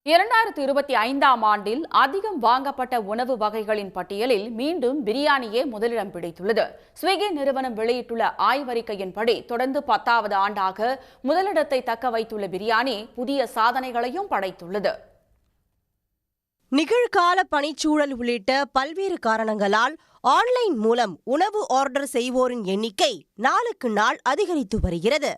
2025ஆம் ஆண்டில் அதிகம் வாங்கப்பட்ட உணவு வகைகளின் பட்டியலில் மீண்டும் பிரியாணியே முதலிடம் பிடித்துள்ளது. ஸ்விக்கி நிறுவனம் வெளியிட்டுள்ள ஆய்வறிக்கையின்படி தொடர்ந்து 10வது ஆண்டாக முதலிடத்தை தக்க வைத்துள்ள பிரியாணி புதிய சாதனைகளையும் படைத்துள்ளது. நிகழ்கால பணிச்சூழல் உள்ளிட்ட பல்வேறு காரணங்களால் ஆன்லைன் மூலம் உணவு ஆர்டர் செய்வோரின் எண்ணிக்கை நாளுக்கு நாள் அதிகரித்து வருகிறது.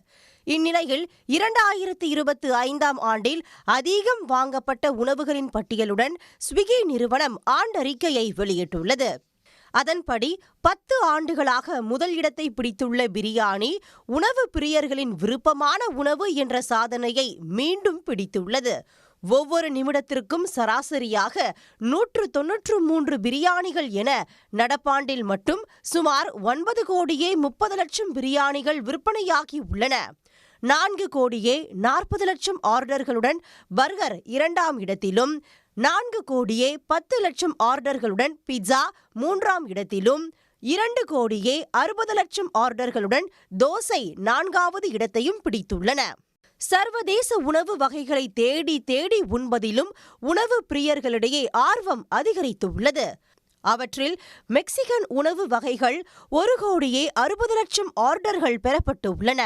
இந்நிலையில் 2025ஆம் ஆண்டில் அதிகம் வாங்கப்பட்ட உணவுகளின் பட்டியலுடன் ஸ்விக்கி நிறுவனம் ஆண்டறிக்கையை வெளியிட்டுள்ளது. அதன்படி 10 ஆண்டுகளாக முதல் இடத்தை பிடித்துள்ள பிரியாணி உணவு பிரியர்களின் விருப்பமான உணவு என்ற சாதனையை மீண்டும் பிடித்துள்ளது. ஒவ்வொரு நிமிடத்திற்கும் சராசரியாக 193 பிரியாணிகள் என நடப்பாண்டில் மட்டும் சுமார் 9 கோடியே 30 லட்சம் பிரியாணிகள் விற்பனையாகி உள்ளன. 4 கோடியே 40 லட்சம் ஆர்டர்களுடன் பர்கர் 2ஆம் இடத்திலும், 4 கோடியே 10 லட்சம் ஆர்டர்களுடன் பிட்சா 3ஆம் இடத்திலும், 2 கோடியே 60 லட்சம் ஆர்டர்களுடன் தோசை 4வது இடத்தையும் பிடித்துள்ளன. சர்வதேச உணவு வகைகளை தேடி தேடி உண்பதிலும் உணவு பிரியர்களிடையே ஆர்வம் அதிகரித்துள்ளது. அவற்றில் மெக்சிகன் உணவு வகைகள் 1 கோடியே 60 லட்சம் ஆர்டர்கள் பெறப்பட்டுள்ளன.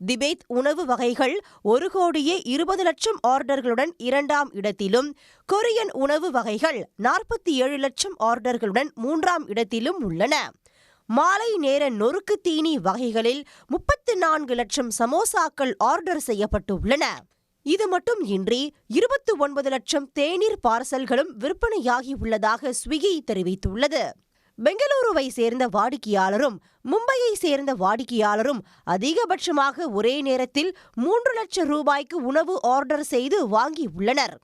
திபெத் உணவு வகைகள் 1 கோடியே 20 லட்சம் ஆர்டர்களுடன் 2ஆம் இடத்திலும், கொரியன் உணவு வகைகள் 47 லட்சம் ஆர்டர்களுடன் 3ஆம் இடத்திலும் உள்ளன. மாலை நேர நொறுக்கு தீனி வகைகளில் 34 லட்சம் சமோசாக்கள் ஆர்டர் செய்யப்பட்டுள்ளன. இது மட்டும் இன்றி 29 லட்சம் தேநீர் பார்சல்களும் விற்பனையாகி உள்ளதாக ஸ்விக்கி தெரிவித்துள்ளது. பெங்களூருவை சேர்ந்த வாடிக்கையாளரும் மும்பையை சேர்ந்த வாடிக்கையாளரும் அதிகபட்சமாக ஒரே நேரத்தில் 3 லட்சம் ரூபாய்க்கு உணவு ஆர்டர் செய்து வாங்கியுள்ளனர்.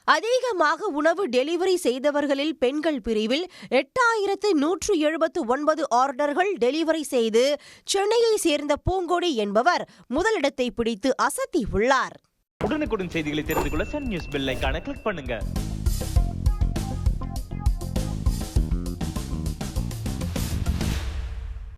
அதிகமாக உணவு டெலிவரி செய்தவர்களில் பெண்கள் பிரிவில் 8179 ஆர்டர்கள் டெலிவரி செய்து சென்னையை சேர்ந்த பூங்கொடி என்பவர் முதலிடத்தை பிடித்து அசத்தி உள்ளார். உடனுக்குடன் செய்திகளை தெரிந்து கொள்ள சன் நியூஸ் பெல் ஐகானை கிளிக் பண்ணுங்க.